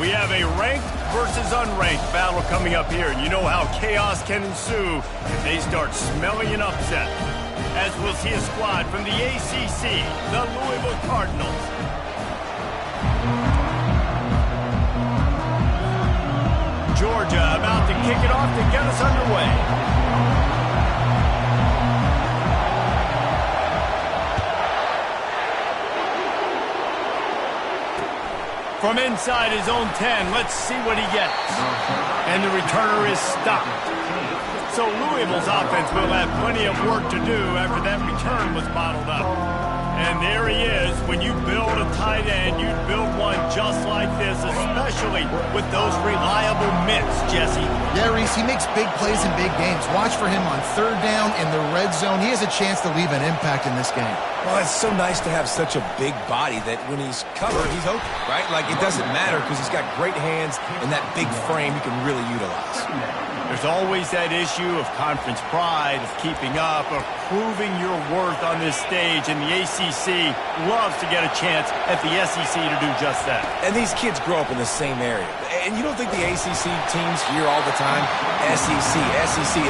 We have a ranked versus unranked battle coming up here, and you know how chaos can ensue if they start smelling an upset. As we'll see a squad from the ACC, the Louisville Cardinals. Georgia about to kick it off to get us underway. From inside his own 10, let's see what he gets. And the returner is stopped. So Louisville's offense will have plenty of work to do after that return was bottled up. And there he is. When you build a tight end, you build one just like this, especially with those reliable mitts, Jesse. Yeah, Reese, he makes big plays in big games. Watch for him on third down in the red zone. He has a chance to leave an impact in this game. Well, it's so nice to have such a big body that when he's covered, he's open, right? Like, it doesn't matter because he's got great hands and that big frame you can really utilize. There's always that issue of conference pride, of keeping up, of proving your worth on this stage, and the ACC loves to get a chance at the SEC to do just that. And these kids grow up in the same area. And you don't think the ACC teams hear all the time, SEC,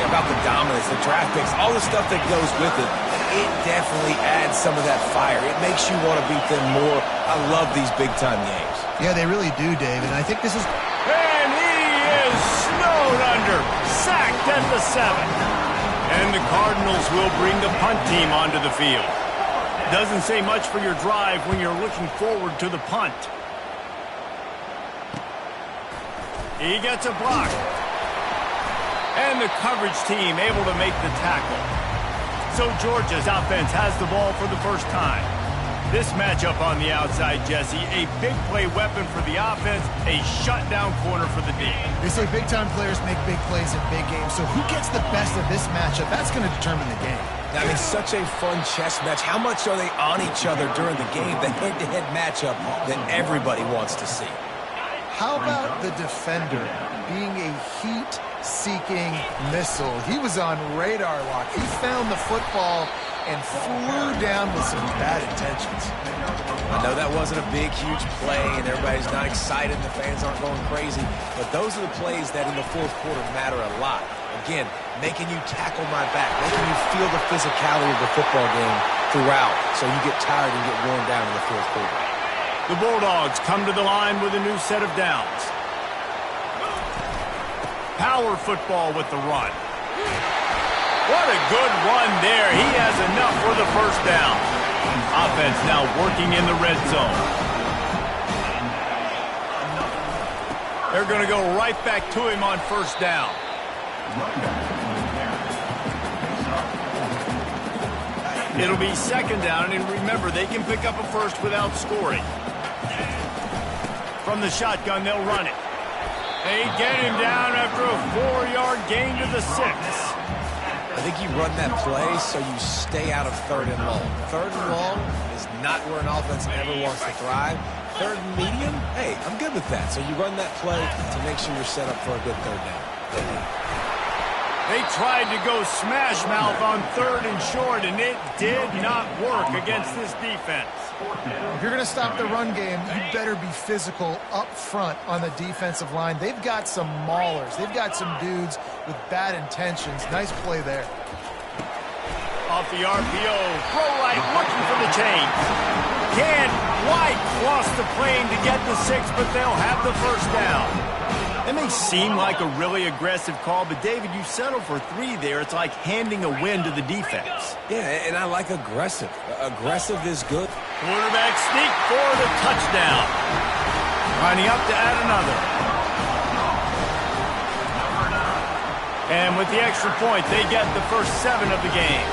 about the dominance, the draft picks, all the stuff that goes with it. It definitely adds some of that fire. It makes you want to beat them more. I love these big-time games. Yeah, they really do, David. I think this is... And he is snowed under, sacked at the 7. And the Cardinals will bring the punt team onto the field. Doesn't say much for your drive when you're looking forward to the punt. He gets a block. And the coverage team able to make the tackle. So Georgia's offense has the ball for the first time. This matchup on the outside, Jesse, a big play weapon for the offense, a shutdown corner for the D. They say big-time players make big plays in big games, so who gets the best of this matchup? That's going to determine the game. I mean, such a fun chess match. How much are they on each other during the game? The head-to-head matchup that everybody wants to see. How about the defender being a heat-seeking missile? He was on radar lock. He found the football and flew down with some bad intentions. I know that wasn't a big, huge play, and everybody's not excited. The fans aren't going crazy. But those are the plays that in the fourth quarter matter a lot. Again, making you tackle my back, making you feel the physicality of the football game throughout so you get tired and get worn down in the fourth quarter. The Bulldogs come to the line with a new set of downs. Power football with the run. What a good run there. He has enough for the first down. Offense now working in the red zone. They're going to go right back to him on first down. It'll be second down, and remember, they can pick up a first without scoring. From the shotgun, they'll run it. They get him down after a 4-yard gain to the 6. I think you run that play so you stay out of third and long. Third and long is not where an offense ever wants to thrive. Third and medium, hey, I'm good with that. So you run that play to make sure you're set up for a good third down. They tried to go smash mouth on third and short, and it did not work against this defense. If you're going to stop the run game, you better be physical up front on the defensive line. They've got some maulers. They've got some dudes with bad intentions. Nice play there. Off the RPO, throw right, looking for the chain. Can't quite cross the plane to get the 6, but they'll have the first down. It may seem like a really aggressive call, but David, you settle for 3 there. It's like handing a win to the defense. Yeah, and I like aggressive. Aggressive is good. Quarterback sneak for the touchdown. Lining up to add another. And with the extra point, they get the first 7 of the game.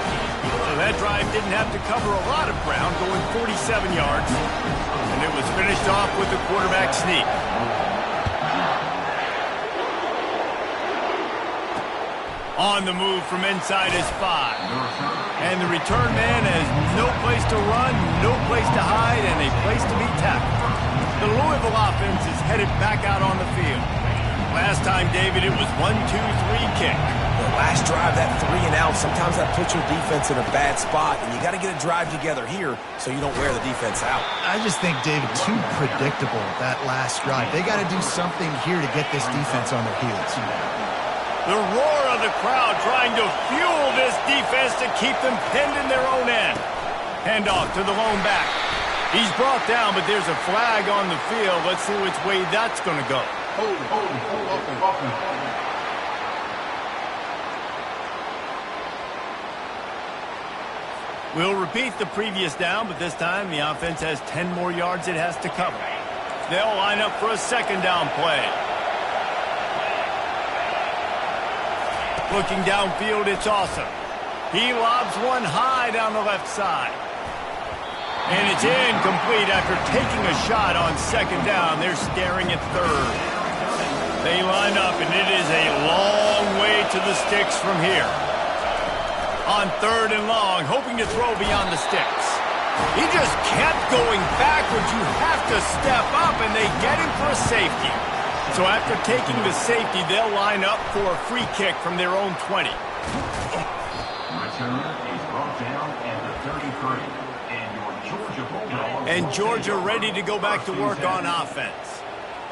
So that drive didn't have to cover a lot of ground, going 47 yards. And it was finished off with the quarterback sneak. On the move from inside his 5. And the return man has no place to run, no place to hide, and a place to be tackled. The Louisville offense is headed back out on the field. Last time, David, it was 1-2-3 kick. The last drive, that 3 and out, sometimes that puts your defense in a bad spot, and you got to get a drive together here so you don't wear the defense out. I just think, David, too predictable, that last drive. They got to do something here to get this defense on their heels. The roar of the crowd trying to fuel this defense to keep them pinned in their own end. Handoff to the lone back. He's brought down, but there's a flag on the field. Let's see which way that's going to go. We'll repeat the previous down, but this time the offense has 10 more yards it has to cover. They'll line up for a second down play. Looking downfield, it's awesome. He lobs one high down the left side. And it's incomplete after taking a shot on second down. They're staring at third. They line up, and it is a long way to the sticks from here. On third and long, hoping to throw beyond the sticks. He just kept going backwards. You have to step up, and they get him for a safety. So after taking the safety, they'll line up for a free kick from their own 20. Return is brought down at the 33. And Georgia ready to go back to work on offense.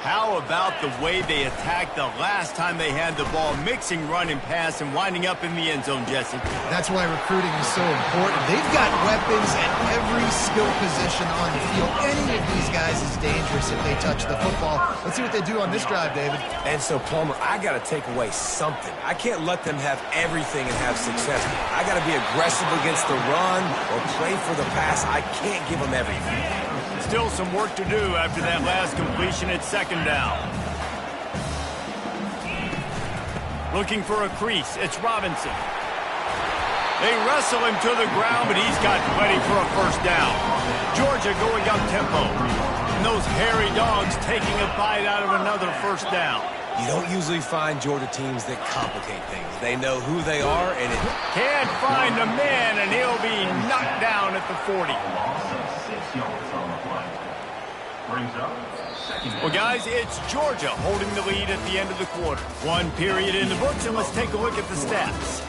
How about the way they attacked the last time they had the ball, mixing run and pass and winding up in the end zone, Jesse? That's why recruiting is so important. They've got weapons at every skill position on the field. Any of these guys is dangerous if they touch the football. Let's see what they do on this drive, David. And so, Palmer, I got to take away something. I can't let them have everything and have success. I got to be aggressive against the run or play for the pass. I can't give them everything. Still some work to do after that last completion at second down. Looking for a crease. It's Robinson. They wrestle him to the ground, but he's got plenty for a first down. Georgia going up tempo. And those hairy dogs taking a bite out of another first down. You don't usually find Georgia teams that complicate things. They know who they are, and it can't find a man, and he'll be knocked down at the 40. Well, guys, it's Georgia holding the lead at the end of the quarter. One period in the books, and let's take a look at the stats.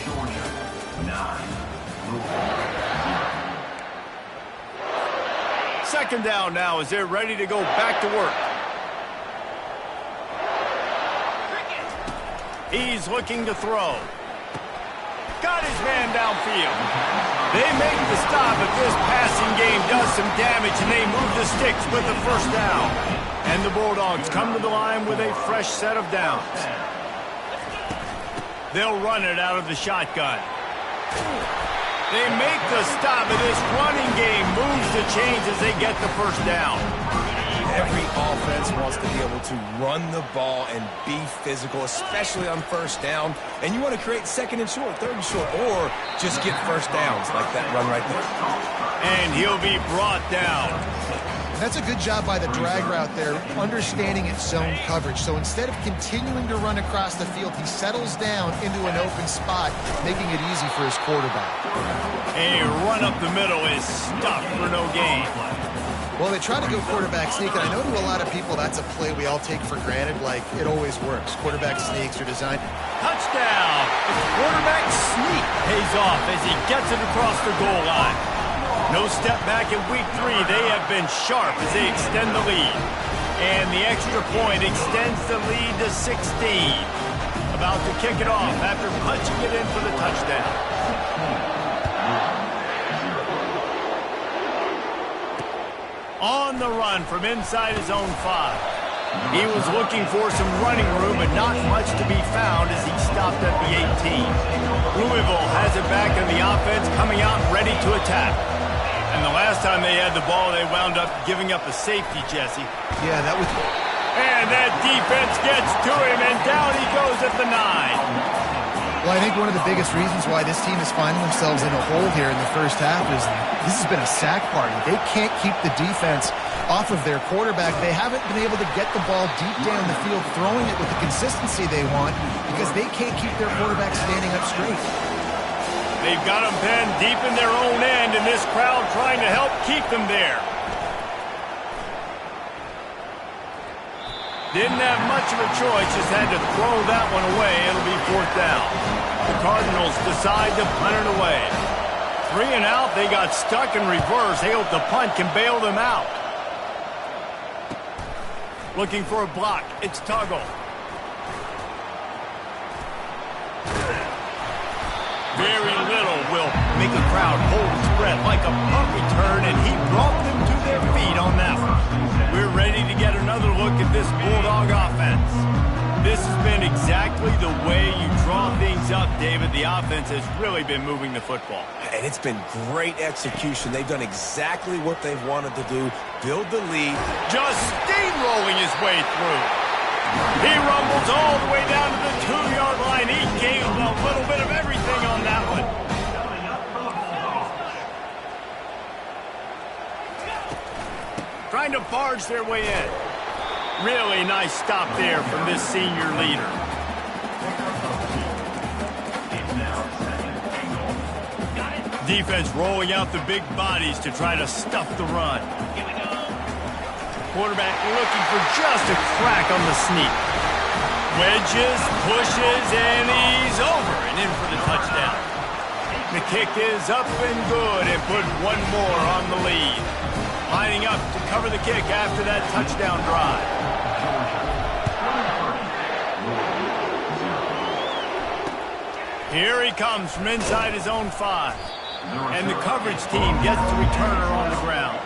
Georgia, 9. Second down now as they're ready to go back to work. He's looking to throw. Got his man downfield. They make the stop, but this passing game does some damage, and they move the sticks with the first down. And the Bulldogs come to the line with a fresh set of downs. They'll run it out of the shotgun. They make the stop, but this running game moves the chains as they get the first down. Every offense wants to be able to run the ball and be physical, especially on first down. And you want to create second and short, third and short, or just get first downs like that run right there. And he'll be brought down. That's a good job by the drag route there, understanding its zone coverage. So instead of continuing to run across the field, he settles down into an open spot, making it easy for his quarterback. A run up the middle is stuffed for no gain. Well, they try to go quarterback sneak, and I know to a lot of people that's a play we all take for granted, like it always works. Quarterback sneaks are designed. Touchdown! The quarterback sneak pays off as he gets it across the goal line. No step back in week 3. They have been sharp as they extend the lead. And the extra point extends the lead to 16. About to kick it off after punching it in for the touchdown. On the run from inside his own 5. He was looking for some running room, but not much to be found as he stopped at the 18. Louisville has it back in the offense, coming out ready to attack. And the last time they had the ball, they wound up giving up a safety, Jesse. Yeah, that was... And that defense gets to him, and down he goes at the 9. Well, I think one of the biggest reasons why this team is finding themselves in a hole here in the first half is this has been a sack party. They can't keep the defense off of their quarterback. They haven't been able to get the ball deep down the field, throwing it with the consistency they want because they can't keep their quarterback standing up straight. They've got them pinned deep in their own end, and this crowd trying to help keep them there. Didn't have much of a choice, just had to throw that one away. It'll be 4th down. The Cardinals decide to punt it away. 3 and out, they got stuck in reverse. They hope the punt can bail them out. Looking for a block. It's Tuggle. Very little will make a crowd hold its breath like a punt return, and he brought them to their feet on that one. We're ready to get another look at this Bulldog offense. This has been exactly the way you draw things up, David. The offense has really been moving the football. And it's been great execution. They've done exactly what they've wanted to do, build the lead. Just steamrolling his way through. He rumbles all the way down to the 2-yard line. He gave a little bit of everything on that one. Trying to barge their way in. Really nice stop there from this senior leader. Defense rolling out the big bodies to try to stuff the run. Quarterback looking for just a crack on the sneak. Wedges, pushes, and he's over and in for the touchdown. The kick is up and good and put one more on the lead. Lining up to cover the kick after that touchdown drive. Here he comes from inside his own 5. And the coverage team gets the returner on the ground.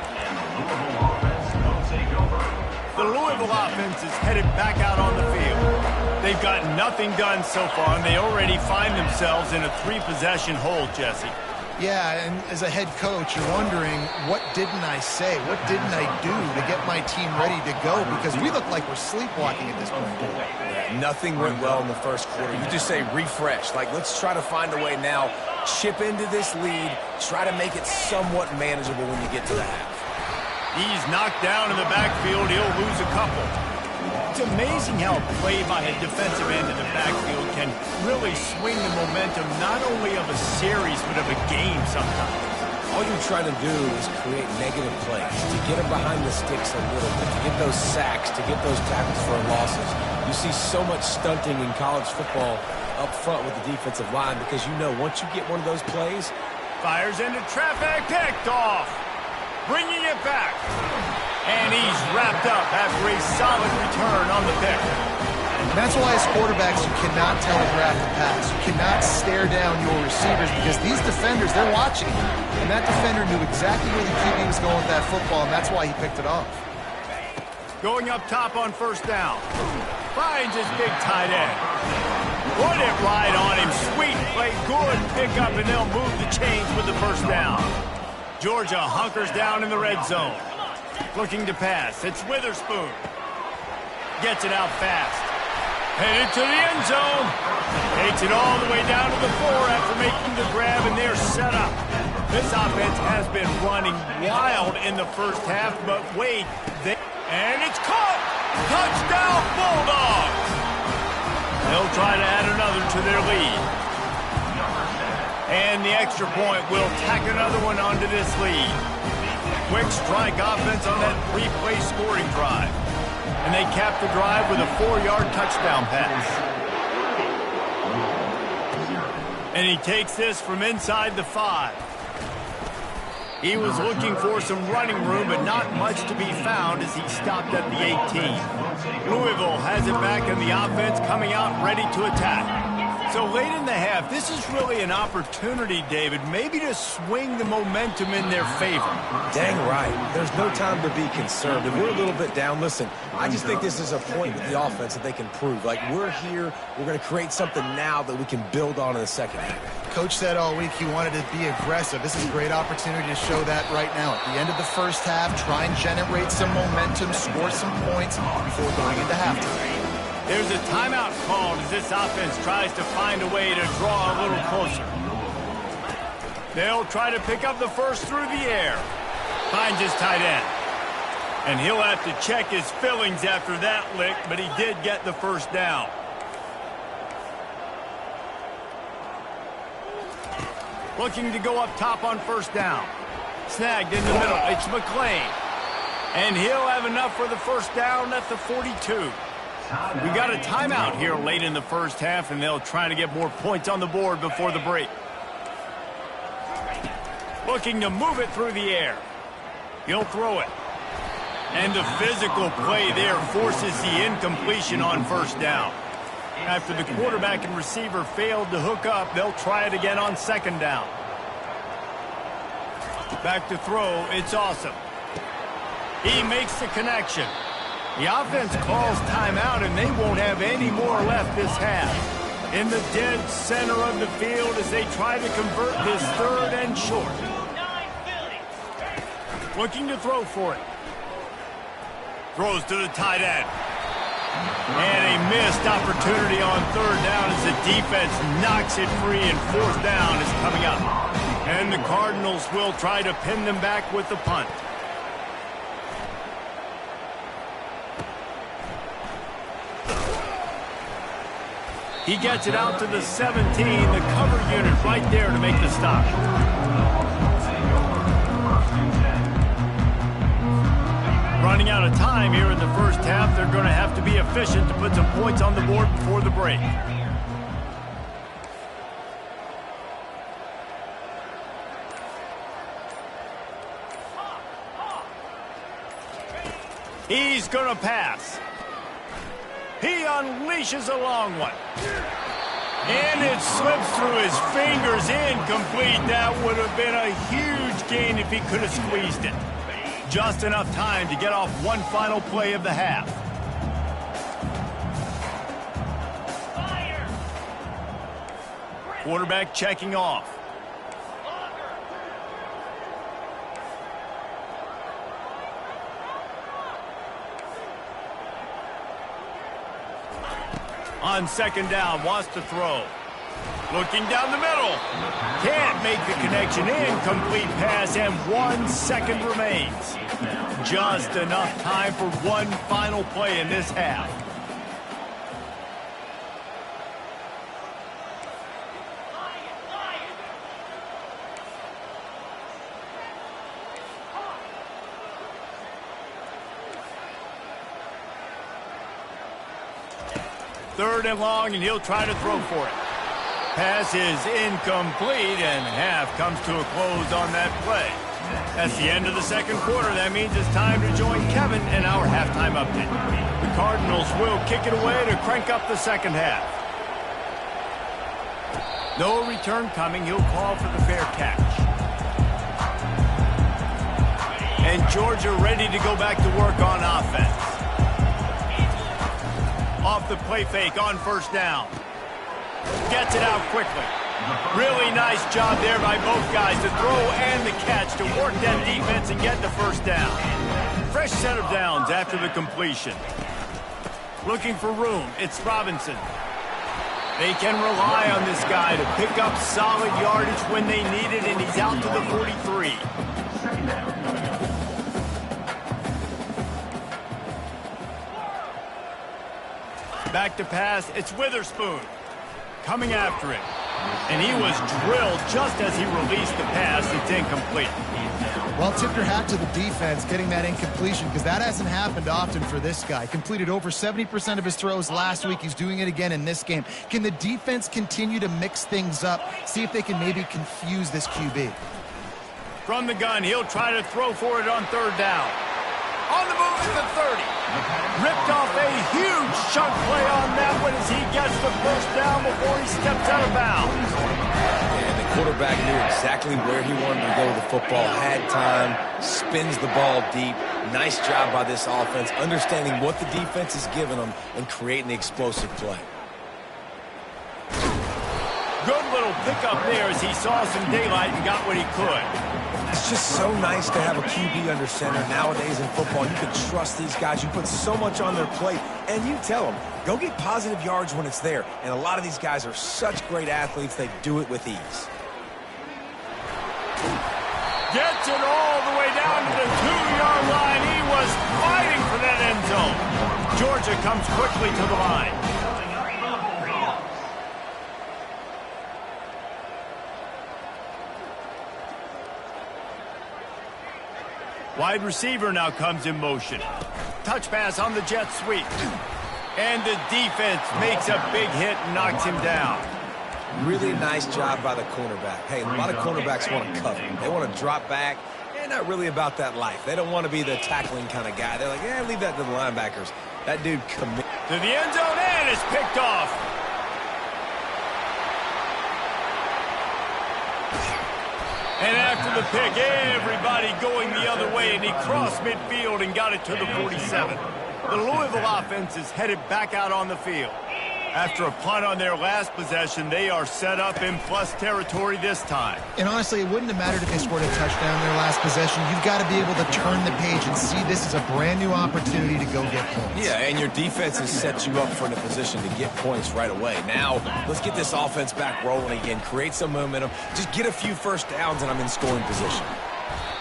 The Louisville offense is headed back out on the field. They've got nothing done so far, and they already find themselves in a 3-possession hole, Jesse. Yeah, and as a head coach, you're wondering, what didn't I say? What didn't I do to get my team ready to go? Because we look like we're sleepwalking at this point. Yeah, nothing went well in the first quarter. You just say refresh. Like, let's try to find a way now, chip into this lead, try to make it somewhat manageable when you get to the half. He's knocked down in the backfield. He'll lose a couple. It's amazing how a play by a defensive end in the backfield can really swing the momentum not only of a series but of a game sometimes. All you're trying to do is create negative plays, to get them behind the sticks a little bit, to get those sacks, to get those tackles for losses. You see so much stunting in college football up front with the defensive line because you know once you get one of those plays. Fires into traffic, picked off. Bringing it back. And he's wrapped up after a solid return on the pick. And that's why as quarterbacks, you cannot telegraph the pass. You cannot stare down your receivers because these defenders, they're watching you. And that defender knew exactly where the QB was going with that football, and that's why he picked it off. Going up top on 1st down. Finds his big tight end. Put it right on him. Sweet play, good pickup, and they'll move the chains with the 1st down. Georgia hunkers down in the red zone. Looking to pass. It's Witherspoon. Gets it out fast. Headed to the end zone. Takes it all the way down to the 4 after making the grab, and they're set up. This offense has been running wild in the first half, but wait. And it's caught. Touchdown, Bulldogs. They'll try to add another to their lead. And the extra point will tack another one onto this lead. Quick strike offense on that 3-play scoring drive. And they cap the drive with a 4-yard touchdown pass. And he takes this from inside the 5. He was looking for some running room, but not much to be found as he stopped at the 18. Louisville has it back, and the offense coming out ready to attack. So late in the half, this is really an opportunity, David, maybe to swing the momentum in their favor. Dang right. There's no time to be concerned. If we're a little bit down, listen, I just think this is a point with the offense that they can prove. Like, we're here, we're going to create something now that we can build on in the second half. Coach said all week he wanted to be aggressive. This is a great opportunity to show that right now. At the end of the first half, try and generate some momentum, score some points before going into halftime. There's a timeout called as this offense tries to find a way to draw a little closer. They'll try to pick up the 1st through the air. Finds his tight end. And he'll have to check his fillings after that lick, but he did get the 1st down. Looking to go up top on 1st down. Snagged in the middle. It's McLean. And he'll have enough for the 1st down at the 42. We got a timeout here late in the first half, and they'll try to get more points on the board before the break. Looking to move it through the air. He'll throw it. And the physical play there forces the incompletion on first down. After the quarterback and receiver failed to hook up, they'll try it again on second down. Back to throw, it's Awesome. He makes the connection. The offense calls timeout, and they won't have any more left this half. In the dead center of the field as they try to convert this third and short. Looking to throw for it. Throws to the tight end. And a missed opportunity on third down as the defense knocks it free, and fourth down is coming up. And the Cardinals will try to pin them back with the punt. He gets it out to the 17, the cover unit right there to make the stop. Running out of time here in the first half, they're going to have to be efficient to put some points on the board before the break. He's going to pass. He unleashes a long one. And it slips through his fingers, incomplete. That would have been a huge gain if he could have squeezed it. Just enough time to get off one final play of the half. Quarterback checking off. On second down, wants to throw. Looking down the middle. Can't make the connection. Incomplete pass, and 1 second remains. Just enough time for one final play in this half. Third and long, and he'll try to throw for it. Pass is incomplete, and half comes to a close on that play. That's the end of the second quarter. That means it's time to join Kevin in our halftime update. The Cardinals will kick it away to crank up the second half. No return coming. He'll call for the fair catch. And Georgia ready to go back to work on offense. Off the play fake on first down. Gets it out quickly. Really nice job there by both guys to throw and the catch to work that defense and get the first down. Fresh set of downs after the completion. Looking for room. It's Robinson. They can rely on this guy to pick up solid yardage when they need it, and he's out to the 43. Back to pass, it's Witherspoon coming after him. And he was drilled just as he released the pass. It's incomplete. Well, tip your hat to the defense getting that incompletion, because that hasn't happened often for this guy. Completed over 70% of his throws last week. He's doing it again in this game. Can the defense continue to mix things up? See if they can maybe confuse this QB. From the gun, he'll try to throw for it on third down. On the move to the 30. Ripped off a huge chunk play on that one as he gets the first down before he steps out of bounds. And the quarterback knew exactly where he wanted to go with the football, had time, spins the ball deep. Nice job by this offense, understanding what the defense is giving them and creating the explosive play. Good little pickup there as he saw some daylight and got what he could. It's just so nice to have a QB under center. Nowadays in football, you can trust these guys. You put so much on their plate, and you tell them, go get positive yards when it's there. And a lot of these guys are such great athletes, they do it with ease. Gets it all the way down to the 2-yard line. He was fighting for that end zone. Georgia comes quickly to the line. Wide receiver now comes in motion. Touch pass on the jet sweep. And the defense makes a big hit and knocks him down. Really nice job by the cornerback. Hey, a lot of cornerbacks want to cover. They want to drop back. They're not really about that life. They don't want to be the tackling kind of guy. They're like, yeah, leave that to the linebackers. That dude commit. To the end zone and is picked off. And after the pick, everybody going the other way, and he crossed midfield and got it to the 47. The Louisville offense is headed back out on the field. After a punt on their last possession, they are set up in plus territory this time. And honestly, it wouldn't have mattered if they scored a touchdown their last possession. You've got to be able to turn the page and see this is a brand new opportunity to go get points. Yeah, and your defense has set you up for in a position to get points right away. Now, let's get this offense back rolling again. Create some momentum. Just get a few first downs, and I'm in scoring position.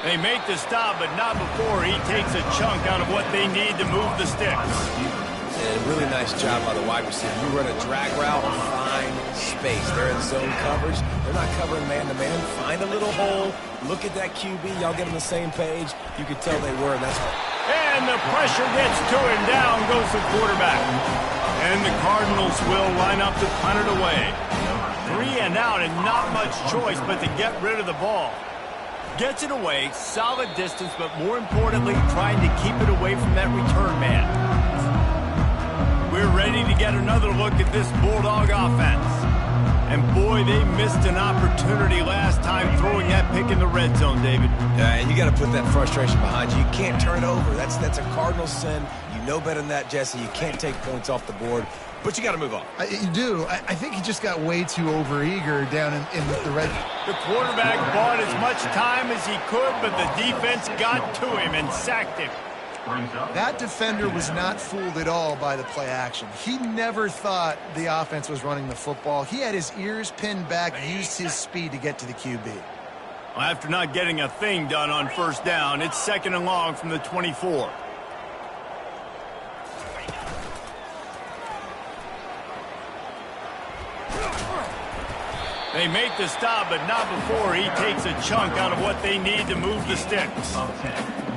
They make the stop, but not before he takes a chunk out of what they need to move the sticks. And really nice job by the wide receiver. You run a drag route, find space. They're in zone coverage. They're not covering man-to-man. Find a little hole. Look at that QB. Y'all get on the same page. You could tell they were, and that's all. And the pressure gets to him. Down goes the quarterback. And the Cardinals will line up to punt it away. 3 and out, and not much choice but to get rid of the ball. Gets it away, solid distance, but more importantly, trying to keep it away from that return man. We're ready to get another look at this Bulldog offense. And boy, they missed an opportunity last time throwing that pick in the red zone, David. Yeah, and you got to put that frustration behind you. You can't turn it over. That's a Cardinal sin. You know better than that, Jesse. You can't take points off the board, but you got to move on. You do. I think he just got way too overeager down in the red. The quarterback bought as much time as he could, but the defense got to him and sacked him. That defender was not fooled at all by the play action. He never thought the offense was running the football. He had his ears pinned back, used his speed to get to the QB. Well, after not getting a thing done on first down, it's 2nd and long from the 24. They make the stop, but not before he takes a chunk out of what they need to move the sticks.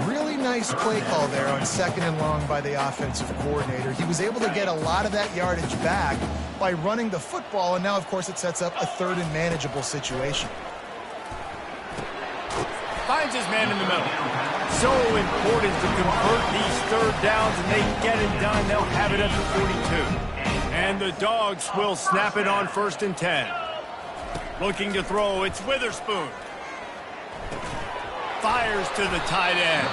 Really nice play call there on 2nd and long by the offensive coordinator. He was able to get a lot of that yardage back by running the football, and now, of course, it sets up a 3rd and manageable situation. Finds his man in the middle. So important to convert these 3rd downs, and they get it done. They'll have it at the 42. And the Dogs will snap it on 1st and 10. Looking to throw, it's Witherspoon. Fires to the tight end.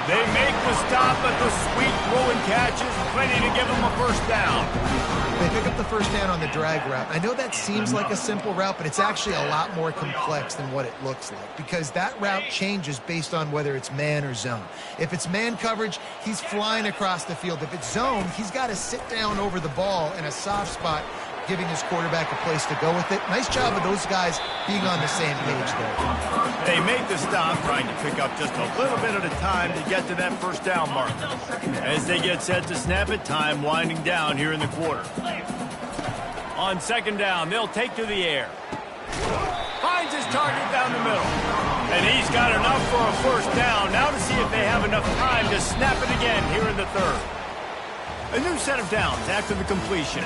They make the stop, but the sweet throw and catch is plenty to give them a 1st down. They pick up the 1st down on the drag route. I know that seems like a simple route, but it's actually a lot more complex than what it looks like, because that route changes based on whether it's man or zone. If it's man coverage, he's flying across the field. If it's zone, he's got to sit down over the ball in a soft spot, giving his quarterback a place to go with it. Nice job of those guys being on the same page there. They make the stop, trying to pick up just a little bit at a time to get to that 1st down mark. As they get set to snap it, time winding down here in the quarter. On 2nd down, they'll take to the air. Finds his target down the middle. And he's got enough for a 1st down. Now to see if they have enough time to snap it again here in the 3rd. A new set of downs after the completion.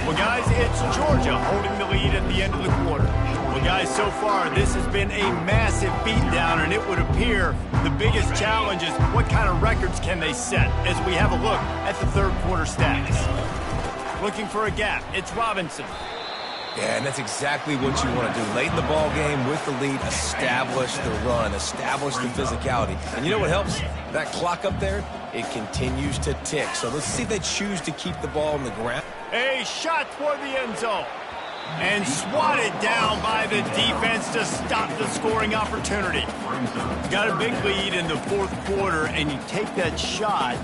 Well, guys, it's Georgia holding the lead at the end of the quarter. Well, guys, so far, this has been a massive beatdown, and it would appear the biggest challenge is what kind of records can they set as we have a look at the 3rd quarter stats. Looking for a gap, it's Robinson. Yeah, and that's exactly what you want to do. Late in the ball game with the lead, establish the run, establish the physicality. And you know what helps? That clock up there, it continues to tick. So let's see if they choose to keep the ball on the ground. A shot toward the end zone. And swatted down by the defense to stop the scoring opportunity. Got a big lead in the 4th quarter, and you take that shot,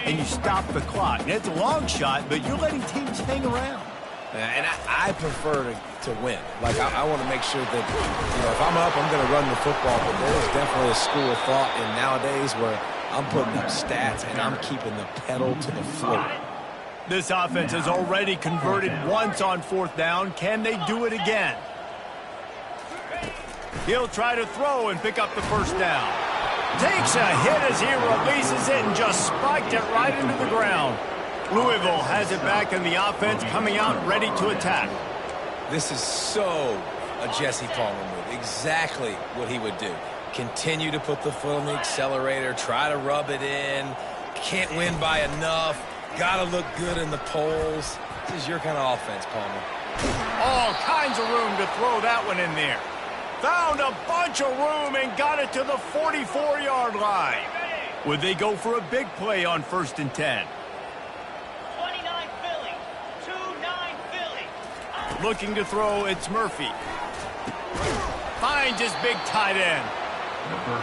and you stop the clock. And it's a long shot, but you're letting teams hang around. And I prefer to win. Like, I want to make sure that, if I'm up, I'm going to run the football. But there's definitely a school of thought in nowadays where I'm putting up stats and I'm keeping the pedal to the floor. This offense has already converted once on 4th down. Can they do it again? He'll try to throw and pick up the 1st down. Takes a hit as he releases it and just spiked it right into the ground. Louisville has it back in the offense, coming out ready to attack. This is so a Jesse Palmer move. Exactly what he would do. Continue to put the foot on the accelerator, try to rub it in. Can't win by enough. Got to look good in the polls. This is your kind of offense, Palmer. All kinds of room to throw that one in there. Found a bunch of room and got it to the 44-yard line. Would they go for a big play on 1st and 10? 29 Philly. 2-9 Philly. Looking to throw, it's Murphy. Finds his big tight end.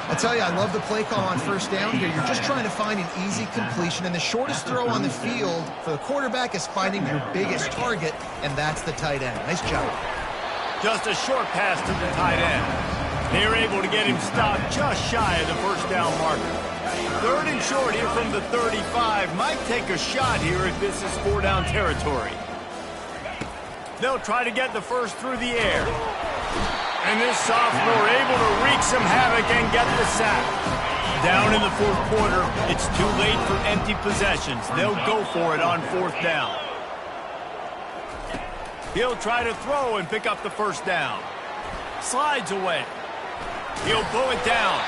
I tell you, I love the play call on 1st down here. You're just trying to find an easy completion, and the shortest throw on the field for the quarterback is finding your biggest target, and that's the tight end. Nice job. Just a short pass to the tight end. They were able to get him stopped just shy of the 1st down marker. 3rd and short here from the 35. Might take a shot here if this is 4-down territory. They'll try to get the first through the air. And this sophomore able to wreak some havoc and get the sack. Down in the 4th quarter, it's too late for empty possessions. They'll go for it on 4th down. He'll try to throw and pick up the 1st down. Slides away. He'll pull it down.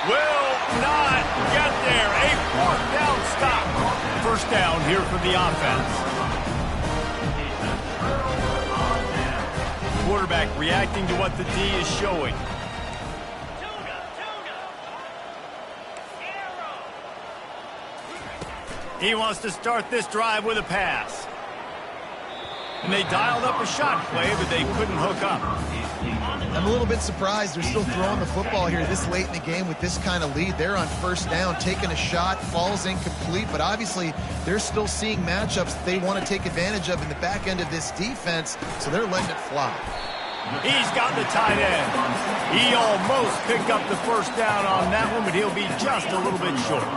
Will not get there. A 4th down stop. 1st down here for the offense. Quarterback reacting to what the D is showing. He wants to start this drive with a pass. And they dialed up a shot play, but they couldn't hook up. I'm a little bit surprised they're still throwing the football here this late in the game with this kind of lead. They're on 1st down, taking a shot, falls incomplete, but obviously they're still seeing matchups that they want to take advantage of in the back end of this defense, so they're letting it fly. He's got the tight end. He almost picked up the 1st down on that one, but he'll be just a little bit short.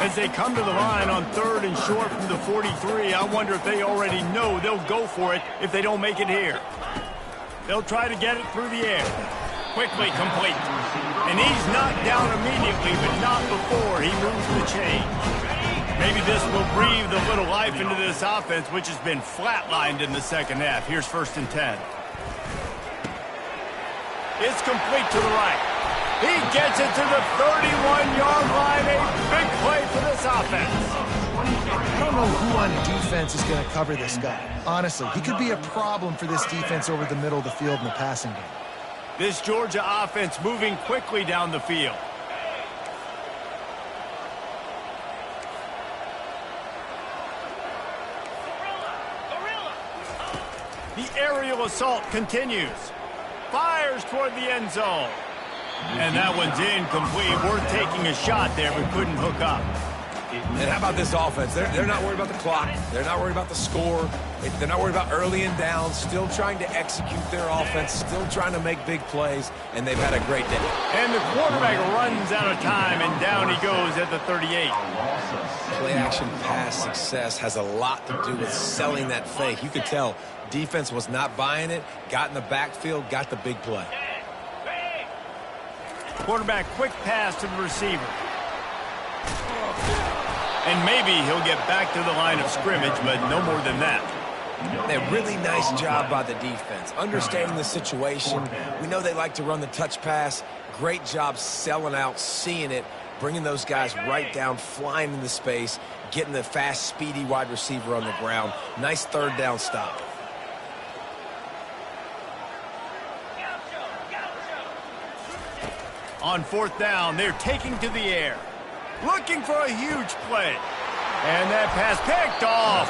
As they come to the line on 3rd and short from the 43, I wonder if they already know they'll go for it if they don't make it here. They'll try to get it through the air. Quickly complete. And he's knocked down immediately, but not before he moves the chain. Maybe this will breathe a little life into this offense, which has been flatlined in the 2nd half. Here's 1st and 10. It's complete to the right. He gets it to the 31-yard line. A big play for this offense. I don't know who on defense is going to cover this guy. Honestly, he could be a problem for this defense over the middle of the field in the passing game. This Georgia offense moving quickly down the field. The aerial assault continues. Fires toward the end zone. And that one's incomplete. Worth taking a shot there, but couldn't hook up. And how about this offense? They're not worried about the clock. They're not worried about the score. They're not worried about early and down. Still trying to execute their offense. Still trying to make big plays. And they've had a great day. And the quarterback runs out of time, and down he goes at the 38. Play-action pass success has a lot to do with selling that fake. You could tell defense was not buying it. Got in the backfield, got the big play. Quarterback quick pass to the receiver. And maybe he'll get back to the line of scrimmage, but no more than that. A really nice job by the defense, understanding the situation. We know they like to run the touch pass. Great job selling out, seeing it, bringing those guys right down, flying into space, getting the fast, speedy wide receiver on the ground. Nice 3rd down stop. On 4th down, they're taking to the air. Looking for a huge play. And that pass picked off.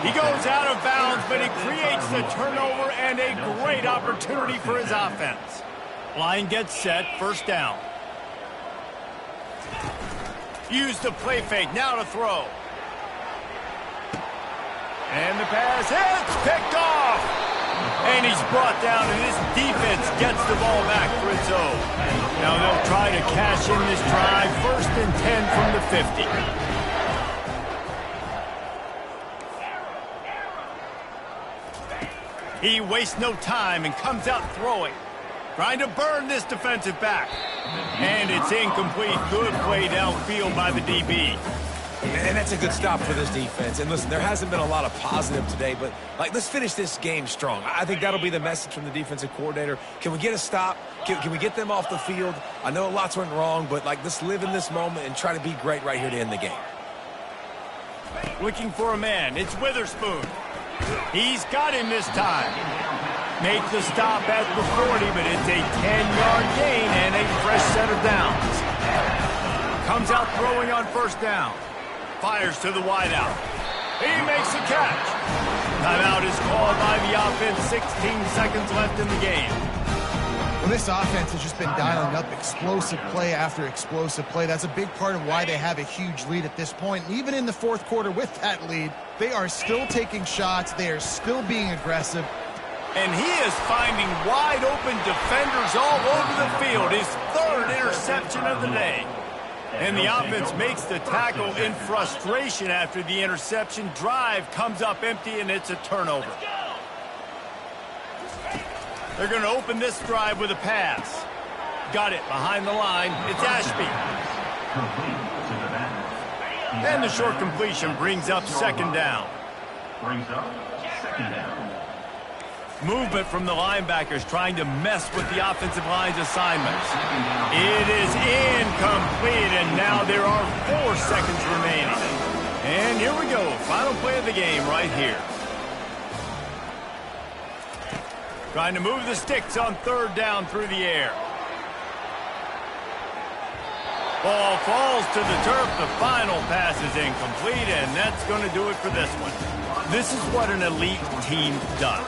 He goes out of bounds, but he creates the turnover and a great opportunity for his offense. Line gets set, 1st down. Use the play fake, now to throw. And the pass hits, picked off. And he's brought down, and this defense gets the ball back for its own. Now they'll try to cash in this drive. 1st and 10 from the 50. He wastes no time and comes out throwing. Trying to burn this defensive back. And it's incomplete. Good play downfield by the DB. And that's a good stop for this defense. And listen, there hasn't been a lot of positive today, but let's finish this game strong. I think that'll be the message from the defensive coordinator. Can we get a stop? Can we get them off the field? I know lots went wrong, but let's live in this moment and try to be great right here to end the game. Looking for a man. It's Witherspoon. He's got him this time. Make the stop at the 40, but it's a 10-yard gain and a fresh set of downs. Comes out throwing on first down. Fires to the wideout. He makes the catch. Timeout is called by the offense. 16 seconds left in the game. Well, this offense has just been dialing up explosive play after explosive play. That's a big part of why they have a huge lead at this point. And even in the fourth quarter with that lead, they are still taking shots. They are still being aggressive. And he is finding wide open defenders all over the field. His third interception of the day. And the offense makes the tackle in frustration after the interception. Drive comes up empty, and it's a turnover. They're going to open this drive with a pass. Got it behind the line. It's Ashby. And the short completion brings up second down. Movement from the linebackers trying to mess with the offensive line's assignments. It is incomplete, and now there are 4 seconds remaining. And here we go. Final play of the game right here. Trying to move the sticks on third down through the air. Ball falls to the turf. The final pass is incomplete, and that's going to do it for this one. This is what an elite team does.